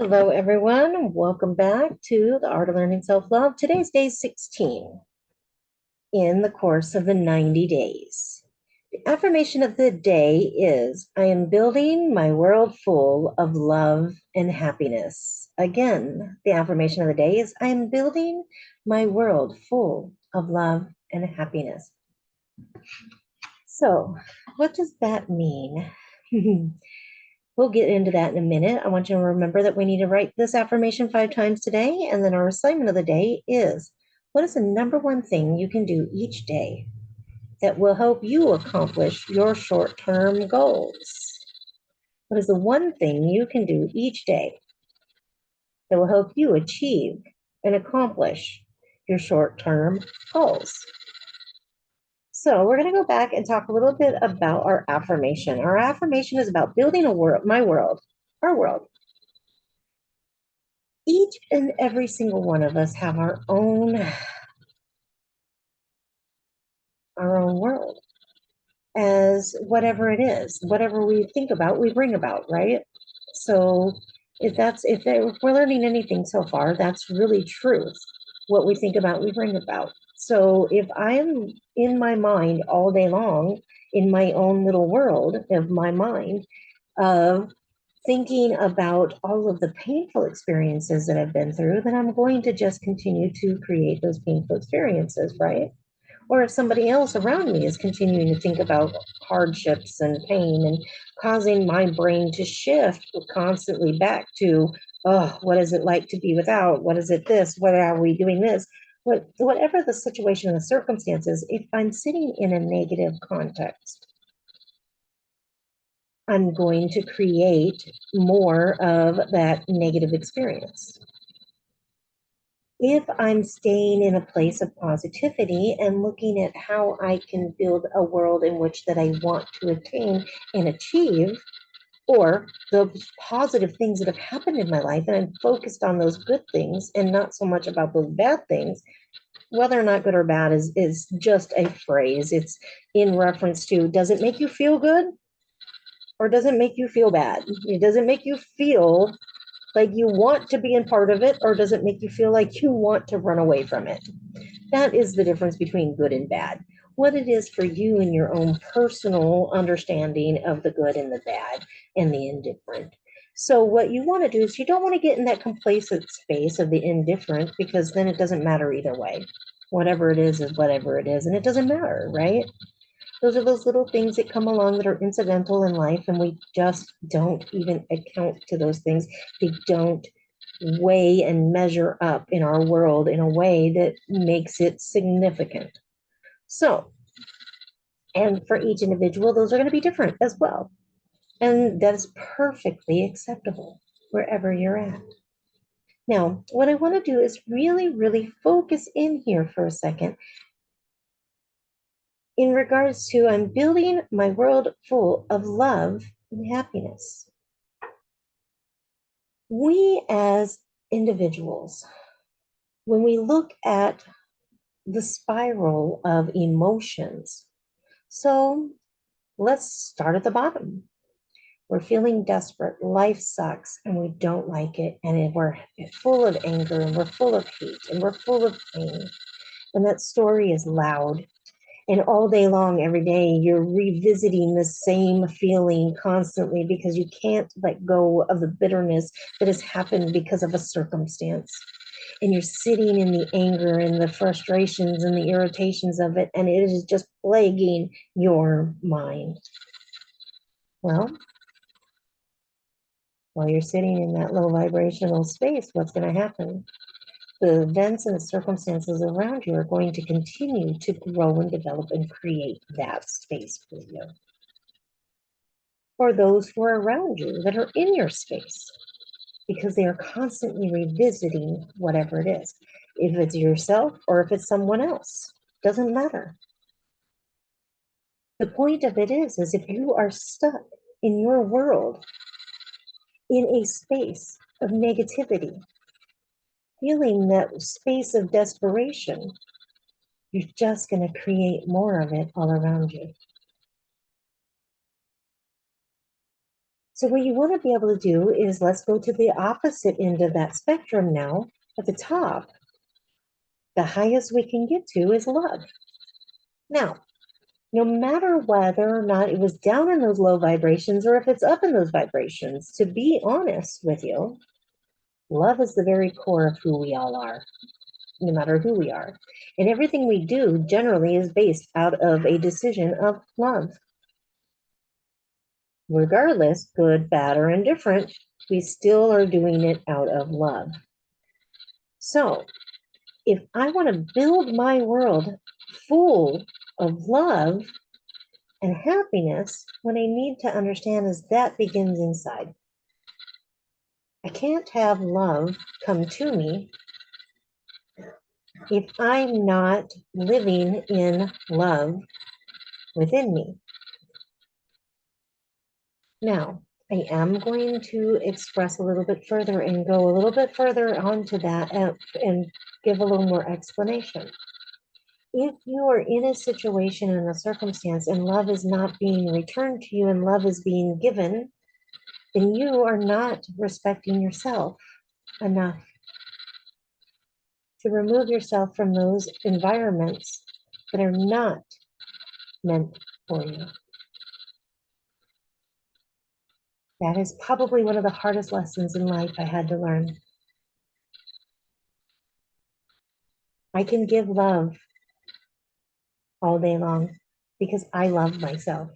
Hello, everyone. Welcome back to the Art of Learning Self-Love. Today's day 16 in the course of the 90 days. The affirmation of the day is, I am building my world full of love and happiness. Again, the affirmation of the day is, I am building my world full of love and happiness. So, what does that mean? We'll get into that in a minute. I want you to remember that we need to write this affirmation 5 times today. And then our assignment of the day is, what is the number one thing you can do each day that will help you accomplish your short-term goals? What is the one thing you can do each day that will help you achieve and accomplish your short-term goals? So we're going to go back and talk a little bit about our affirmation. Our affirmation is about building a world, my world, our world. Each and every single one of us have our own world, as whatever it is, whatever we think about, we bring about, right? So if we're learning anything so far, that's really truth. What we think about, we bring about. So if I'm in my mind all day long, in my own little world of my mind, of thinking about all of the painful experiences that I've been through, then I'm going to just continue to create those painful experiences, right? Or if somebody else around me is continuing to think about hardships and pain and causing my brain to shift constantly back to, oh, what is it like to be without? What is it this? What are we doing this? Whatever the situation and the circumstances, if I'm sitting in a negative context, I'm going to create more of that negative experience. If I'm staying in a place of positivity and looking at how I can build a world in which that I want to attain and achieve, or the positive things that have happened in my life, and I'm focused on those good things and not so much about those bad things, whether or not good or bad is just a phrase. It's in reference to, does it make you feel good? Or does it make you feel bad? Does it make you feel like you want to be in part of it, or does it make you feel like you want to run away from it? That is the difference between good and bad. What it is for you in your own personal understanding of the good and the bad and the indifferent. So what you want to do is you don't want to get in that complacent space of the indifferent, because then it doesn't matter either way. Whatever it is whatever it is, and it doesn't matter, right? Those are those little things that come along that are incidental in life, and we just don't even account to those things. They don't weigh and measure up in our world in a way that makes it significant. So, and for each individual, those are going to be different as well. And that is perfectly acceptable wherever you're at. Now, what I want to do is really, really focus in here for a second in regards to, I'm building my world full of love and happiness. We as individuals, when we look at the spiral of emotions, so let's start at the bottom. We're feeling desperate, life sucks, and we don't like it, and we're full of anger, and we're full of hate, and we're full of pain, and that story is loud. And all day long, every day, you're revisiting the same feeling constantly because you can't let go of the bitterness that has happened because of a circumstance. And you're sitting in the anger and the frustrations and the irritations of it, and it is just plaguing your mind. Well, while you're sitting in that low vibrational space, what's going to happen? The events and the circumstances around you are going to continue to grow and develop and create that space for you. Or those who are around you that are in your space, because they are constantly revisiting whatever it is. If it's yourself or if it's someone else, doesn't matter. The point of it is if you are stuck in your world in a space of negativity, feeling that space of desperation, you're just going to create more of it all around you. So what you want to be able to do is let's go to the opposite end of that spectrum now. At the top, the highest we can get to is love. Now, no matter whether or not it was down in those low vibrations or if it's up in those vibrations, to be honest with you, love is the very core of who we all are, no matter who we are. And everything we do generally is based out of a decision of love. Regardless, good, bad, or indifferent, we still are doing it out of love. So, if I want to build my world full of love and happiness, what I need to understand is that begins inside. I can't have love come to me if I'm not living in love within me. Now, I am going to express a little bit further and go a little bit further onto that and give a little more explanation. If you are in a situation and a circumstance and love is not being returned to you and love is being given, then you are not respecting yourself enough to remove yourself from those environments that are not meant for you. That is probably one of the hardest lessons in life I had to learn. I can give love all day long because I love myself.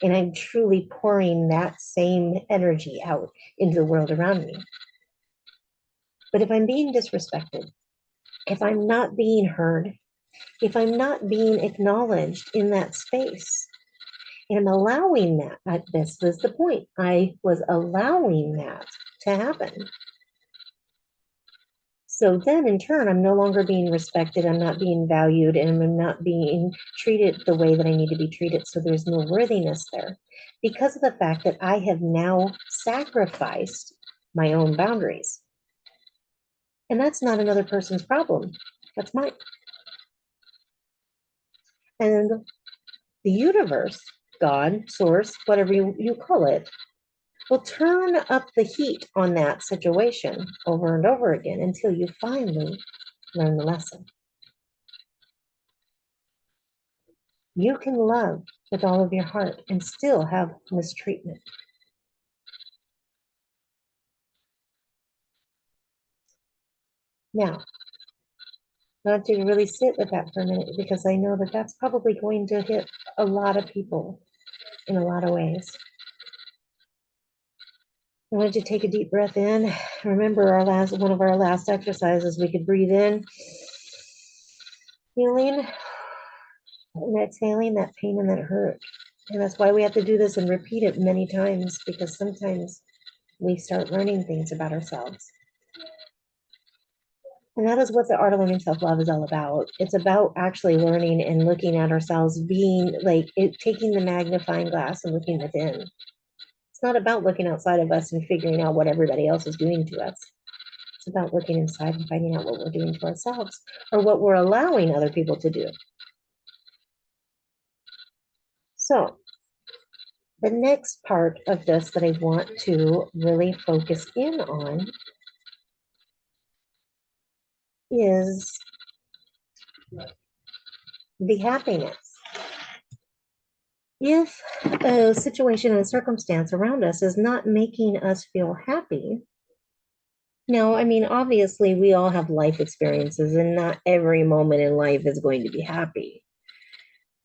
And I'm truly pouring that same energy out into the world around me. But if I'm being disrespected, if I'm not being heard, if I'm not being acknowledged in that space, and I'm allowing that, this was the point, I was allowing that to happen. So then in turn, I'm no longer being respected, I'm not being valued, and I'm not being treated the way that I need to be treated. So there's no worthiness there because of the fact that I have now sacrificed my own boundaries. And that's not another person's problem, that's mine. And the universe, God, source, whatever you call it, will turn up the heat on that situation over and over again until you finally learn the lesson. You can love with all of your heart and still have mistreatment. Now, I want you to really sit with that for a minute because I know that that's probably going to hit a lot of people in a lot of ways. I want you to take a deep breath in. Remember one of our last exercises, we could breathe in, feeling, and exhaling that pain and that hurt. And that's why we have to do this and repeat it many times because sometimes we start learning things about ourselves. And that is what the art of learning self-love is all about. It's about actually learning and looking at ourselves, being like it, taking the magnifying glass and looking within. It's not about looking outside of us and figuring out what everybody else is doing to us. It's about looking inside and finding out what we're doing to ourselves or what we're allowing other people to do. So the next part of this that I want to really focus in on is the happiness. If a situation and circumstance around us is not making us feel happy, now, I mean, obviously, we all have life experiences, and not every moment in life is going to be happy.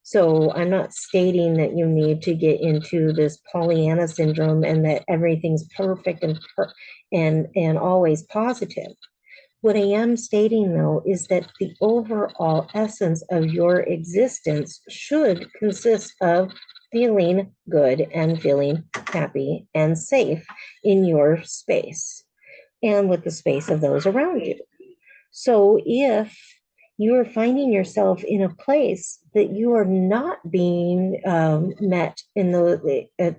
So, I'm not stating that you need to get into this Pollyanna syndrome and that everything's perfect and always positive. What I am stating, though, is that the overall essence of your existence should consist of feeling good and feeling happy and safe in your space and with the space of those around you. So if you are finding yourself in a place that you are not being met in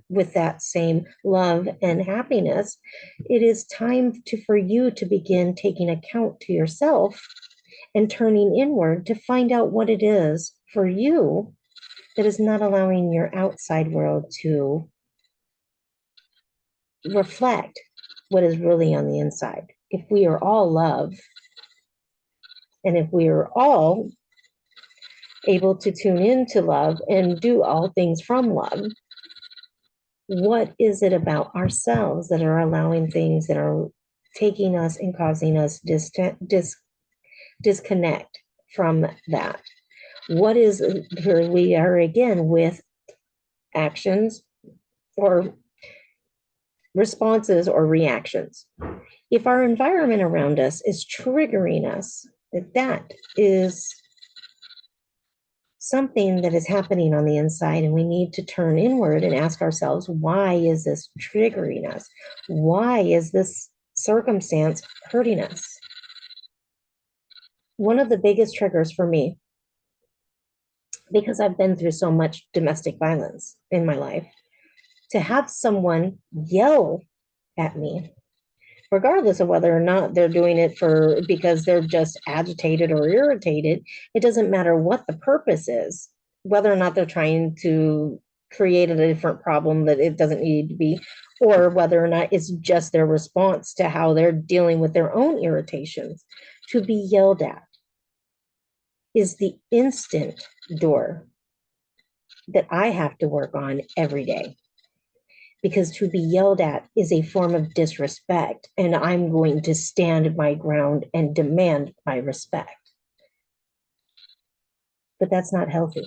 with that same love and happiness, it is time for you to begin taking account to yourself and turning inward to find out what it is for you that is not allowing your outside world to reflect what is really on the inside. If we are all love, and if we are all able to tune into love and do all things from love, what is it about ourselves that are allowing things that are taking us and causing us disconnect from that? What is, here we are again with actions or responses or reactions. If our environment around us is triggering us, that is something that is happening on the inside, and we need to turn inward and ask ourselves, why is this triggering us? Why is this circumstance hurting us? One of the biggest triggers for me, because I've been through so much domestic violence in my life, to have someone yell at me, regardless of whether or not they're doing it for because they're just agitated or irritated, it doesn't matter what the purpose is, whether or not they're trying to create a different problem that it doesn't need to be, or whether or not it's just their response to how they're dealing with their own irritations. To be yelled at is the instant door that I have to work on every day, because to be yelled at is a form of disrespect, and I'm going to stand my ground and demand my respect. But that's not healthy.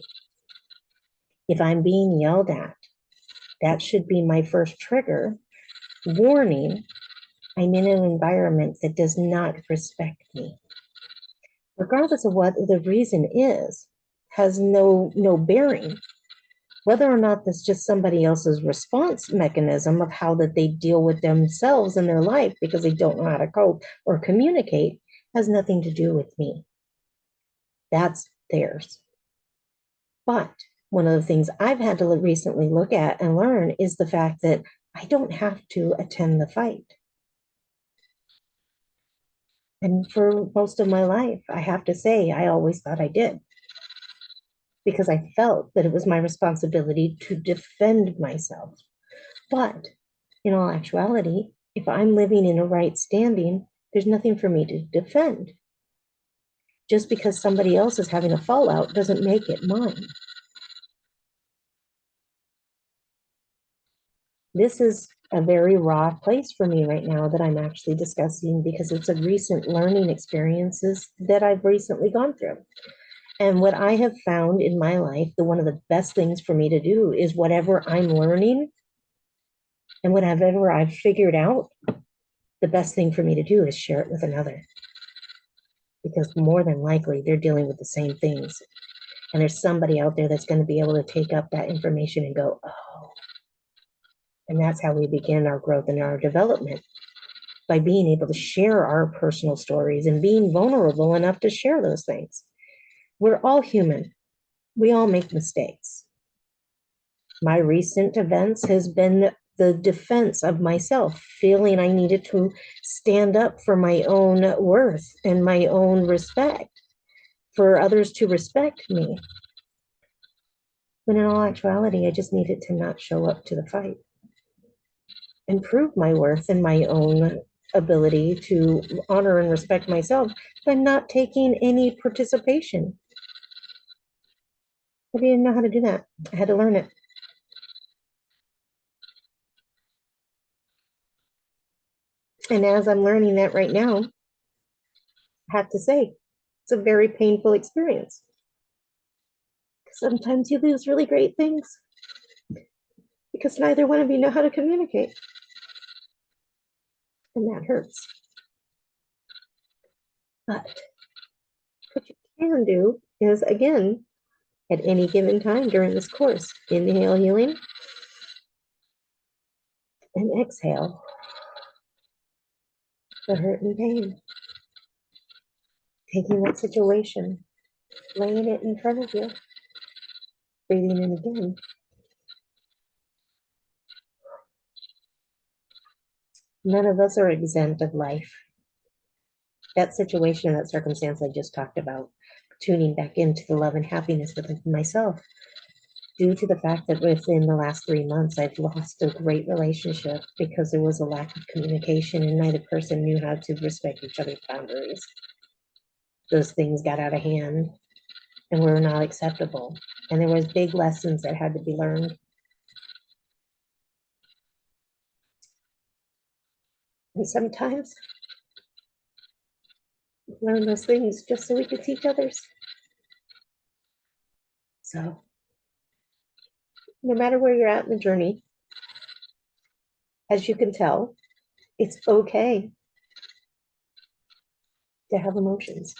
If I'm being yelled at, that should be my first trigger warning. I'm in an environment that does not respect me. Regardless of what the reason is, has no bearing. Whether or not that's just somebody else's response mechanism of how that they deal with themselves in their life because they don't know how to cope or communicate has nothing to do with me. That's theirs. But one of the things I've had to recently look at and learn is the fact that I don't have to attend the fight. And for most of my life, I have to say, I always thought I did, because I felt that it was my responsibility to defend myself. But in all actuality, if I'm living in a right standing, there's nothing for me to defend. Just because somebody else is having a fallout doesn't make it mine. This is a very raw place for me right now that I'm actually discussing, because it's a recent learning experiences that I've recently gone through. And what I have found in my life, one of the best things for me to do is whatever I'm learning and whatever I've figured out, the best thing for me to do is share it with another. Because more than likely they're dealing with the same things. And there's somebody out there that's going to be able to take up that information and go, oh. And that's how we begin our growth and our development, by being able to share our personal stories and being vulnerable enough to share those things. We're all human. We all make mistakes. My recent events has been the defense of myself, feeling I needed to stand up for my own worth and my own respect, for others to respect me. When in all actuality, I just needed to not show up to the fight and prove my worth and my own ability to honor and respect myself by not taking any participation. I didn't know how to do that. I had to learn it. And as I'm learning that right now, I have to say, it's a very painful experience. Sometimes you lose really great things because neither one of you know how to communicate. And that hurts. But what you can do is, again, at any given time during this course, inhale healing and exhale the hurt and pain. Taking that situation, laying it in front of you, breathing in again. None of us are exempt of life. That situation, that circumstance I just talked about, tuning back into the love and happiness within myself, due to the fact that within the last 3 months, I've lost a great relationship because there was a lack of communication and neither person knew how to respect each other's boundaries. Those things got out of hand and were not acceptable. And there was big lessons that had to be learned. And sometimes learn those things just so we could teach others. So no matter where you're at in the journey, as you can tell, it's okay to have emotions.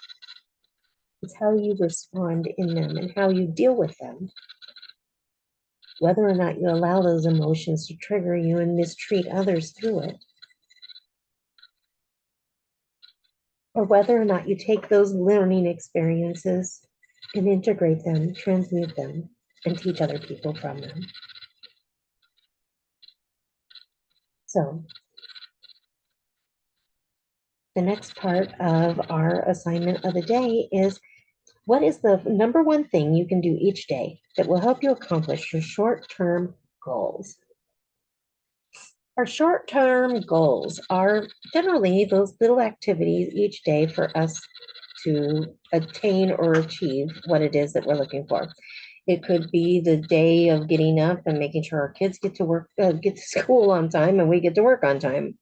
It's how you respond in them and how you deal with them. Whether or not you allow those emotions to trigger you and mistreat others through it. Or whether or not you take those learning experiences and integrate them, transmute them, and teach other people from them. So the next part of our assignment of the day is, what is the number one thing you can do each day that will help you accomplish your short-term goals? Our short-term goals are generally those little activities each day for us to attain or achieve what it is that we're looking for. It could be the day of getting up and making sure our kids get to work, get to school on time, and we get to work on time.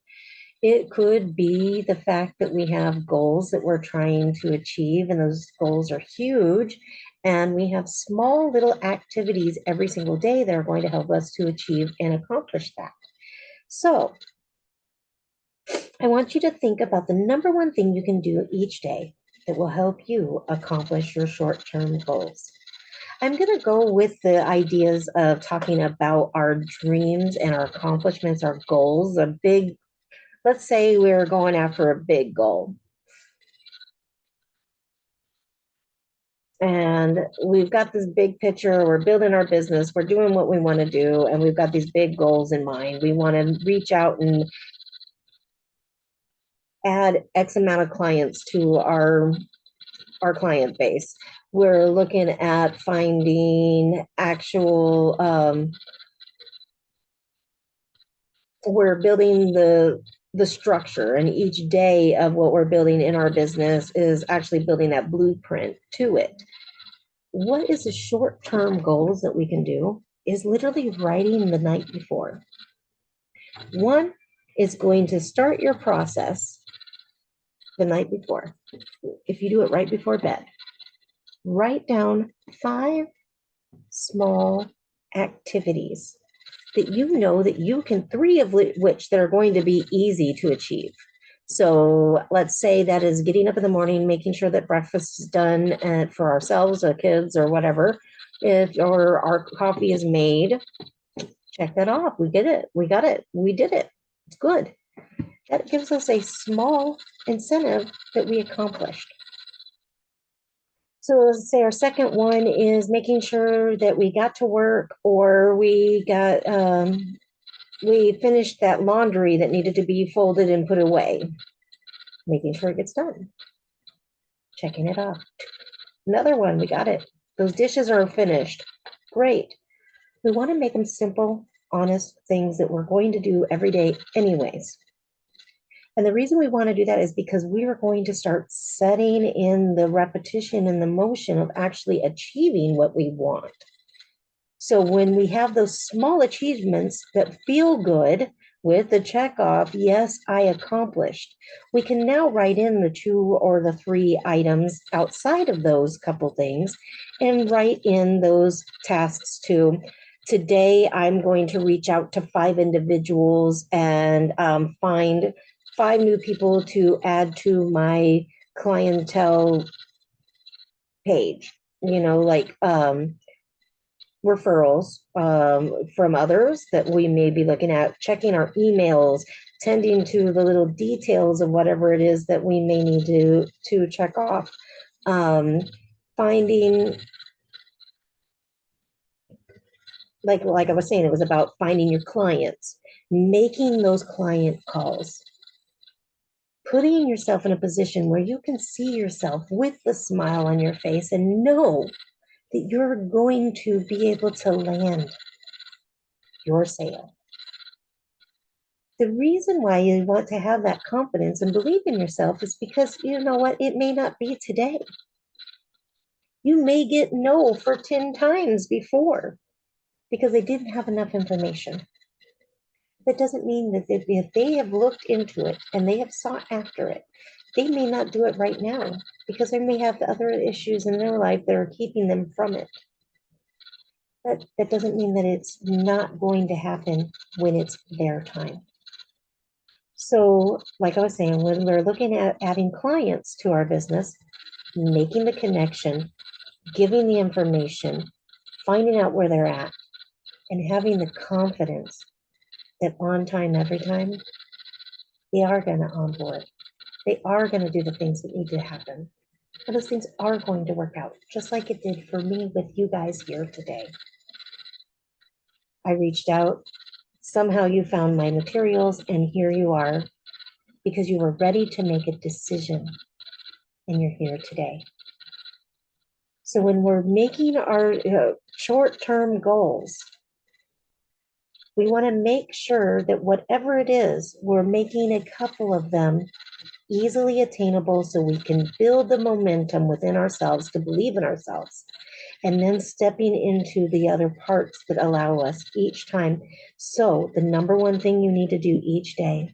It could be the fact that we have goals that we're trying to achieve, and those goals are huge. And we have small little activities every single day that are going to help us to achieve and accomplish that. So I want you to think about the number one thing you can do each day that will help you accomplish your short-term goals. I'm going to go with the ideas of talking about our dreams and our accomplishments, our goals, a big, let's say we're going after a big goal. And we've got this big picture, we're building our business, we're doing what we want to do, and we've got these big goals in mind. We want to reach out and add X amount of clients to our client base. We're looking at finding actual, we're building the structure, and each day of what we're building in our business is actually building that blueprint to it. What is the short-term goals that we can do is literally writing the night before. One is going to start your process the night before. If you do it right before bed, write down 5 small activities that you know that you can, 3 of which that are going to be easy to achieve. So let's say that is getting up in the morning, making sure that breakfast is done for ourselves or kids or whatever, or our coffee is made. Check that off. We did it. We got it. We did it. It's good. That gives us a small incentive that we accomplished. So let's say our second one is making sure that we got to work, or we finished that laundry that needed to be folded and put away. Making sure it gets done. Checking it off. Another one, we got it. Those dishes are finished. Great. We want to make them simple, honest things that we're going to do every day anyways. And the reason we want to do that is because we are going to start setting in the repetition and the motion of actually achieving what we want. So when we have those small achievements that feel good with the check off, yes, I accomplished, we can now write in the 2 or the 3 items outside of those couple things and write in those tasks too. Today, I'm going to reach out to 5 individuals and find 5 new people to add to my clientele page, like referrals from others that we may be looking at, checking our emails, tending to the little details of whatever it is that we may need to check off, finding, like I was saying, it was about finding your clients, making those client calls, putting yourself in a position where you can see yourself with the smile on your face and know that you're going to be able to land your sale. The reason why you want to have that confidence and believe in yourself is because you know what? It may not be today. You may get no for 10 times before because they didn't have enough information. That doesn't mean that if they have looked into it and they have sought after it, they may not do it right now because they may have other issues in their life that are keeping them from it. That doesn't mean that it's not going to happen when it's their time. So, like I was saying, when we're looking at adding clients to our business, making the connection, giving the information, finding out where they're at, and having the confidence that on time, every time, they are going to onboard. They are going to do the things that need to happen. And those things are going to work out, just like it did for me with you guys here today. I reached out. Somehow you found my materials, and here you are because you were ready to make a decision, and you're here today. So when we're making our short-term goals, we want to make sure that whatever it is, we're making a couple of them easily attainable so we can build the momentum within ourselves to believe in ourselves, and then stepping into the other parts that allow us each time. So the number one thing you need to do each day,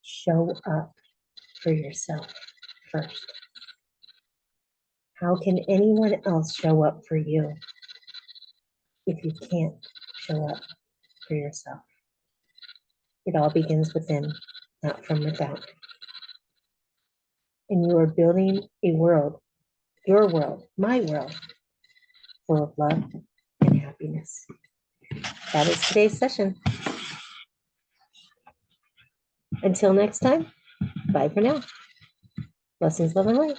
show up for yourself first. How can anyone else show up for you if you can't show up for yourself? It all begins within, not from without. And you are building a world, your world, my world, full of love and happiness. That is today's session. Until next time, bye for now. Blessings, love, and light.